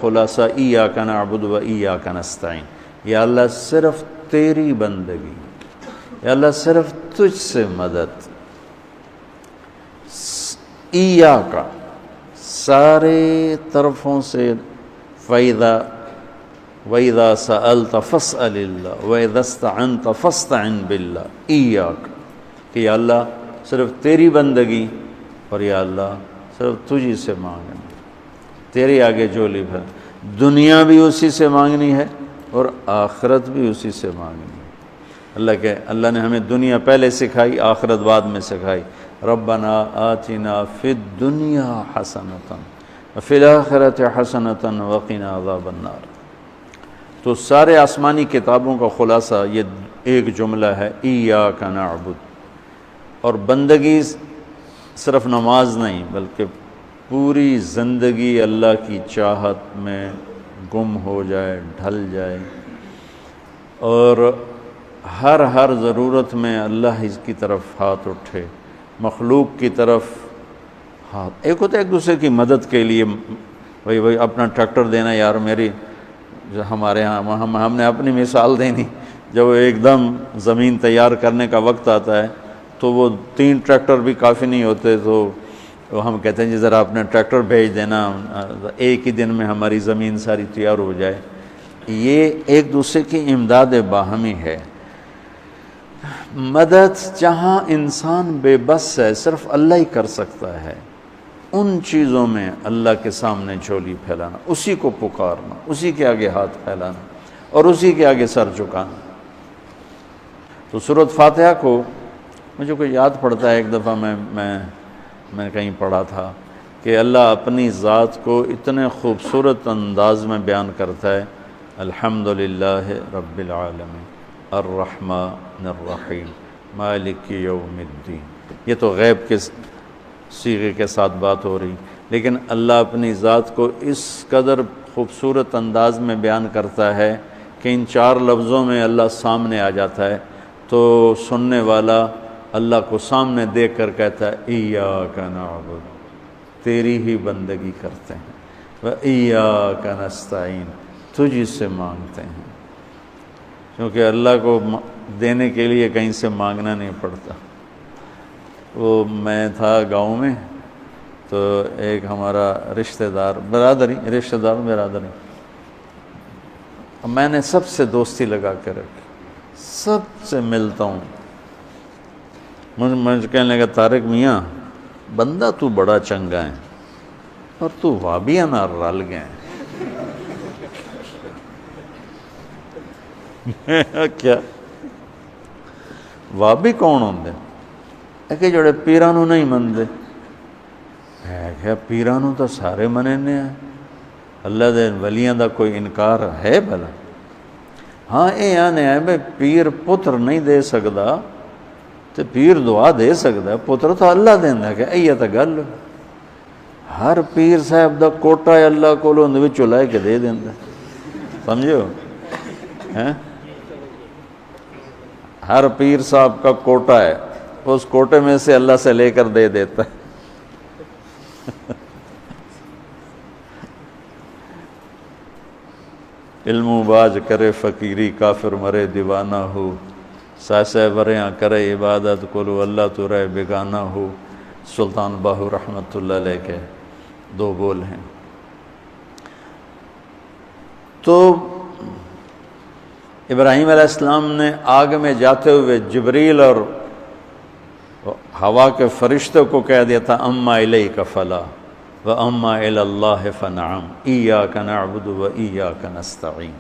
خلاصہ ایاک نعبد و ایاک نستعین، یا اللہ صرف تیری بندگی، یا اللہ صرف تجھ سے مدد، ایاک سارے طرفوں سے، وَإِذَا سَأَلْتَ فَاسْأَلِ اللَّهِ وَإِذَا اسْتَعَنْتَ فَاسْتَعِنْ بِاللَّهِ ایاک، کہ یا اللہ صرف تیری بندگی اور یا اللہ صرف تجھی سے مانگنا، تیرے آگے جھولی بھر، دنیا بھی اسی سے مانگنی ہے اور آخرت بھی اسی سے مانگنی ہے۔ اللہ نے ہمیں دنیا پہلے سکھائی، آخرت بعد میں سکھائی۔ ربنا آتنا فی الدنیا حسنۃ وفی الآخرۃ حسنۃ وقنا عذاب النار۔ تو سارے آسمانی کتابوں کا خلاصہ یہ ایک جملہ ہے، ایاک نعبد۔ اور بندگی صرف نماز نہیں بلکہ پوری زندگی اللہ کی چاہت میں گم ہو جائے، ڈھل جائے، اور ہر ضرورت میں اللہ کی طرف ہاتھ اٹھے، مخلوق کی طرف ہاتھ، ایک ہوتا ہے ایک دوسرے کی مدد کے لیے، بھائی اپنا ٹریکٹر دینا، یار میری ہمارے ہاں ہم نے اپنی مثال دینی، جب ایک دم زمین تیار کرنے کا وقت آتا ہے تو وہ 3 ٹریکٹر بھی کافی نہیں ہوتے، تو ہم کہتے ہیں جی ذرا اپنا ٹریکٹر بھیج دینا، ایک ہی دن میں ہماری زمین ساری تیار ہو جائے۔ یہ ایک دوسرے کی امداد باہمی ہے۔ مدد جہاں انسان بے بس ہے، صرف اللہ ہی کر سکتا ہے، ان چیزوں میں اللہ کے سامنے جھولی پھیلانا، اسی کو پکارنا، اسی کے آگے ہاتھ پھیلانا اور اسی کے آگے سر جھکانا۔ تو سورۃ فاتحہ کو مجھے کوئی یاد پڑتا ہے، ایک دفعہ میں کہیں پڑھا تھا کہ اللہ اپنی ذات کو اتنے خوبصورت انداز میں بیان کرتا ہے، الحمدللہ رب العالمین الرحمن الرحیم مالک یوم الدین۔ یہ تو غیب کے صیغے کے ساتھ بات ہو رہی، لیکن اللہ اپنی ذات کو اس قدر خوبصورت انداز میں بیان کرتا ہے کہ ان 4 لفظوں میں اللہ سامنے آ جاتا ہے، تو سننے والا اللہ کو سامنے دیکھ کر کہتا ہے ایاک نعبد، تیری ہی بندگی کرتے ہیں، وایاک نستعین، تجھی سے مانگتے ہیں، کیونکہ اللہ کو دینے کے لیے کہیں سے مانگنا نہیں پڑتا۔ وہ میں تھا گاؤں میں، تو ایک ہمارا رشتہ دار برادری، میں نے سب سے دوستی لگا کے رکھی، سب سے ملتا ہوں۔ مجھے کہنے لگا طارق میاں بندہ تو بڑا چنگا ہے اور تو وابیاں نہ رل گئے کیا وابی کون ہوندے؟ کہ جڑے پیرانو نہیں مندے۔ ہے کہ پیرانو تو سارے مننے ہیں، اللہ دے ولیاں دا کوئی انکار ہے بھلا؟ ہاں یہ آنے ہے بھئی پیر پتر نہیں دے سکدا تو پیر دعا دے سکدا ہے، پتر تو اللہ دیندا کہ ایہ تا گل، ہر پیر صاحب دا کوٹا ہے اللہ کولوں اندے وچوں لے کے دے دیندا، سمجھو؟ ہر پیر صاحب کا کوٹا ہے، اس کوٹے میں سے اللہ سے لے کر دے دیتا ہے۔ علم و باج کرے فقیری، کافر مرے دیوانہ ہو، ساسے وریاں کرے عبادت کلو، اللہ تو رہے بیگانہ ہو۔ سلطان باہو رحمۃ اللہ علیہ کے 2 بول ہیں۔ تو ابراہیم علیہ السلام نے آگ میں جاتے ہوئے جبریل اور ہوا کے فرشتوں کو کہہ دیا تھا اما الیک فلا واما الی اللہ فنعم ایاک نعبد و ایاک نستعین۔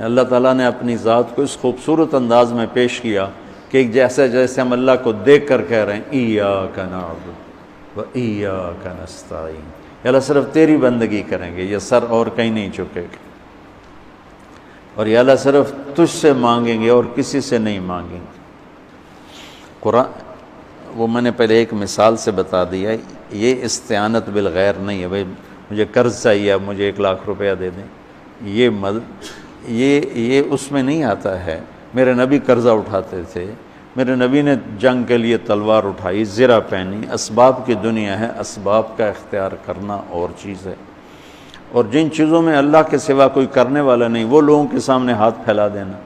اللہ تعالیٰ نے اپنی ذات کو اس خوبصورت انداز میں پیش کیا کہ جیسے ہم اللہ کو دیکھ کر کہہ رہے ہیں ایاک نعبد و ایاک نستعین، یا اللہ صرف تیری بندگی کریں گے، یہ سر اور کہیں نہیں جھکے گا، اور یا اللہ صرف تجھ سے مانگیں گے اور کسی سے نہیں مانگیں گے۔ قرآن وہ میں نے پہلے ایک مثال سے بتا دیا، یہ استعانت بالغیر نہیں ہے، بھائی مجھے قرض چاہیے اب مجھے 1 لاکھ روپیہ دے دیں، یہ اس میں نہیں آتا ہے۔ میرے نبی قرضہ اٹھاتے تھے، میرے نبی نے جنگ کے لیے تلوار اٹھائی، زرہ پہنی، اسباب کی دنیا ہے، اسباب کا اختیار کرنا اور چیز ہے۔ اور جن چیزوں میں اللہ کے سوا کوئی کرنے والا نہیں وہ لوگوں کے سامنے ہاتھ پھیلا دینا۔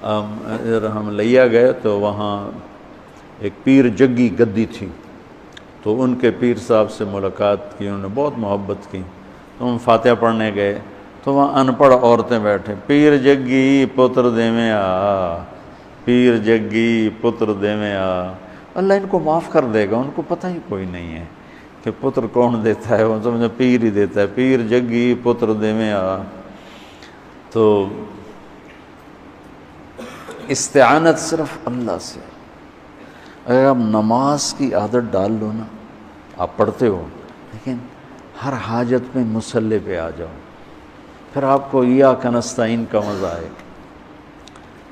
ادھر ہم لیا گئے تو وہاں ایک پیر جگی گدی تھی، تو ان کے پیر صاحب سے ملاقات کی، انہوں نے بہت محبت کی، تو ہم فاتحہ پڑھنے گئے تو وہاں ان پڑھ عورتیں بیٹھے، پیر جگی پتر دیویں آ، پیر جگی پتر دیویں آ۔ اللہ ان کو معاف کر دے گا، ان کو پتہ ہی کوئی نہیں ہے کہ پتر کون دیتا ہے، وہ سمجھے پیر ہی دیتا ہے، پیر جگی پتر دیویں آ۔ تو استعانت صرف اللہ سے۔ اگر آپ نماز کی عادت ڈال لو نا، آپ پڑھتے ہو لیکن ہر حاجت میں مصلی پہ آ جاؤ، پھر آپ کو ایاک نستعین کا مزہ آئے گا۔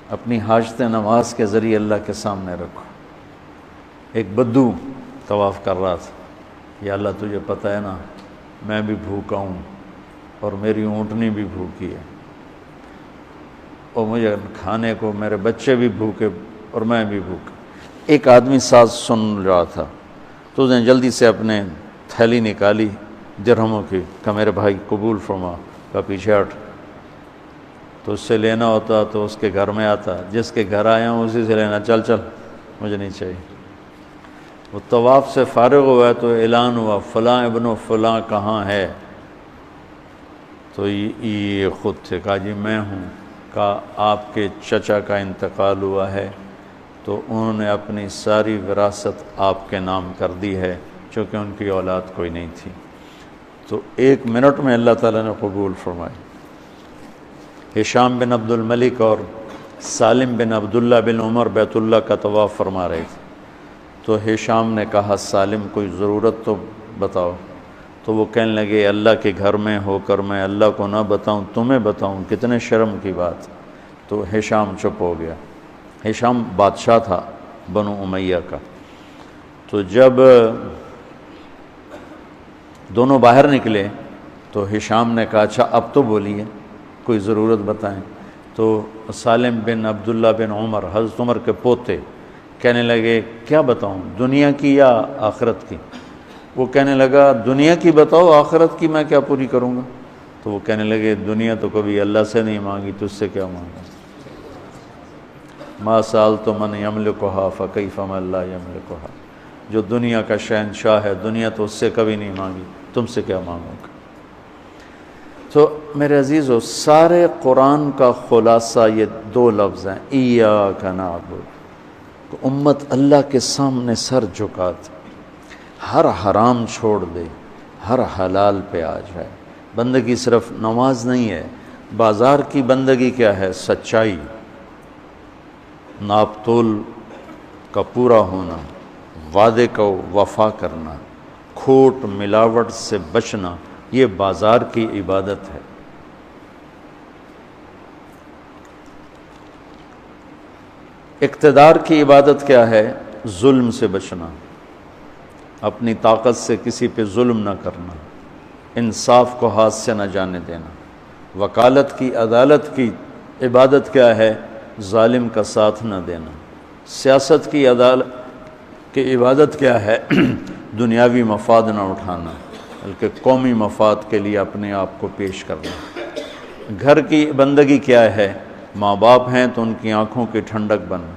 اپنی حاجت نماز کے ذریعے اللہ کے سامنے رکھو۔ ایک بدو طواف کر رہا تھا، یا اللہ تجھے پتہ ہے نا میں بھی بھوکا ہوں اور میری اونٹنی بھی بھوکی ہے، اور مجھے کھانے کو میرے بچے بھی بھوکے اور میں بھی بھوکا۔ ایک آدمی ساتھ سن رہا تھا تو اس نے جلدی سے اپنے تھیلی نکالی درہموں کی، کہ میرے بھائی قبول فرما، کا پیچھے ہٹ، تو اس سے لینا ہوتا تو اس کے گھر میں آتا، جس کے گھر آیا ہوں اسی سے لینا، چل چل مجھے نہیں چاہیے۔ وہ طواف سے فارغ ہوا تو اعلان ہوا فلاں ابن و فلاں کہاں ہے، تو یہ خود تھے، کہا جی میں ہوں، کہا آپ کے چچا کا انتقال ہوا ہے تو انہوں نے اپنی ساری وراثت آپ کے نام کر دی ہے، چونکہ ان کی اولاد کوئی نہیں تھی۔ تو 1 منٹ میں اللہ تعالیٰ نے قبول فرمائی۔ ہشام بن عبد الملک اور سالم بن عبداللہ بن عمر بیت اللہ کا طواف فرما رہے تھے، تو ہشام نے کہا سالم کوئی ضرورت تو بتاؤ، تو وہ کہنے لگے اللہ کے گھر میں ہو کر میں اللہ کو نہ بتاؤں تمہیں بتاؤں، کتنے شرم کی بات۔ تو ہشام چپ ہو گیا۔ ہشام بادشاہ تھا بنو امیہ کا۔ تو جب دونوں باہر نکلے تو ہشام نے کہا اچھا اب تو بولیے، کوئی ضرورت بتائیں۔ تو سالم بن عبداللہ بن عمر، حضرت عمر کے پوتے، کہنے لگے کیا بتاؤں، دنیا کی یا آخرت کی؟ وہ کہنے لگا دنیا کی بتاؤ، آخرت کی میں کیا پوری کروں گا؟ تو وہ کہنے لگے دنیا تو کبھی اللہ سے نہیں مانگی، تجھ سے کیا مانگا؟ ما سألت من یملکھا فکیف من لا یملکھا، جو دنیا کا شہنشاہ ہے، دنیا تو اس سے کبھی نہیں مانگی، تم سے کیا مانگوں گا؟ تو میرے عزیزو، سارے قرآن کا خلاصہ یہ 2 لفظ ہیں، ایاک نعبد۔ امت اللہ کے سامنے سر جھکا دے، ہر حرام چھوڑ دے، ہر حلال پہ آ جائے۔ بندگی صرف نماز نہیں ہے، بازار کی بندگی کیا ہے؟ سچائی، ناپ تول کا پورا ہونا، وعدے کو وفا کرنا، کھوٹ ملاوٹ سے بچنا، یہ بازار کی عبادت ہے۔ اقتدار کی عبادت کیا ہے؟ ظلم سے بچنا، اپنی طاقت سے کسی پہ ظلم نہ کرنا، انصاف کو ہاتھ سے نہ جانے دینا۔ وکالت کی، عدالت کی عبادت کیا ہے؟ ظالم کا ساتھ نہ دینا۔ سیاست کی عدالت کی عبادت کیا ہے؟ دنیاوی مفاد نہ اٹھانا، بلکہ قومی مفاد کے لیے اپنے آپ کو پیش کرنا۔ گھر کی بندگی کیا ہے؟ ماں باپ ہیں تو ان کی آنکھوں کی ٹھنڈک بننا،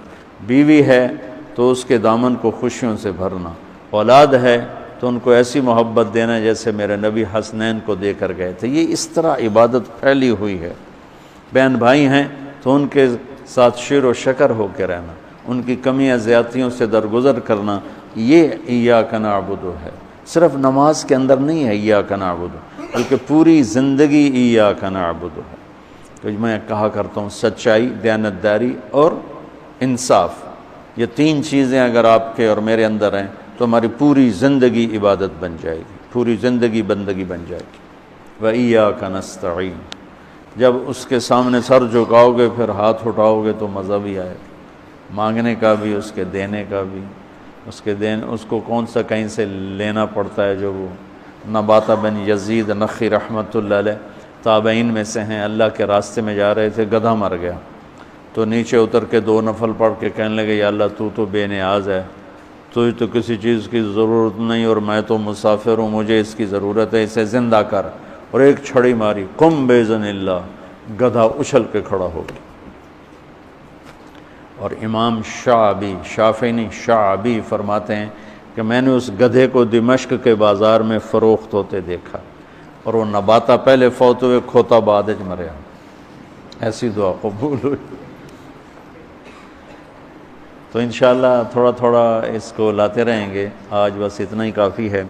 بیوی ہے تو اس کے دامن کو خوشیوں سے بھرنا، اولاد ہے تو ان کو ایسی محبت دینا جیسے میرے نبی حسنین کو دے کر گئے تھے۔ یہ اس طرح عبادت پھیلی ہوئی ہے۔ بہن بھائی ہیں تو ان کے ساتھ شیر و شکر ہو کے رہنا، ان کی کمیاں زیادتیوں سے درگزر کرنا، یہ ایاک نعبد ہے۔ صرف نماز کے اندر نہیں ہے ایاک نعبد، بلکہ پوری زندگی ایاک نعبد ہے۔ تو میں کہا کرتا ہوں سچائی، دیانتداری اور انصاف، یہ 3 چیزیں اگر آپ کے اور میرے اندر ہیں تو ہماری پوری زندگی عبادت بن جائے گی، پوری زندگی بندگی بن جائے گی۔ وَإِيَّاكَ نَسْتَعِينُ، جب اس کے سامنے سر جھکاؤ گے پھر ہاتھ اٹھاؤ گے تو مزہ بھی آئے گا، مانگنے کا بھی، اس کے دینے کا بھی۔ اس کو کون سا کہیں سے لینا پڑتا ہے؟ جو وہ نباتہ بن یزید نخی رحمۃ اللہ علیہ تابعین میں سے ہیں، اللہ کے راستے میں جا رہے تھے، گدھا مر گیا تو نیچے اتر کے 2 نفل پڑھ کے کہنے لگے یا اللہ تو بے نیاز ہے، تجھے تو کسی چیز کی ضرورت نہیں اور میں تو مسافر ہوں، مجھے اس کی ضرورت ہے، اسے زندہ کر۔ اور ایک چھڑی ماری، قم باذن اللہ، گدھا اچھل کے کھڑا ہو گیا۔ اور امام شعبی، شافعی نہیں شعبی فرماتے ہیں کہ میں نے اس گدھے کو دمشق کے بازار میں فروخت ہوتے دیکھا، اور وہ نباتا پہلے فوت ہوئے، کھوتا بعد وچ مریا، ایسی دعا قبول ہوئی۔ تو انشاءاللہ تھوڑا تھوڑا اس کو لاتے رہیں گے، آج بس اتنا ہی کافی ہے۔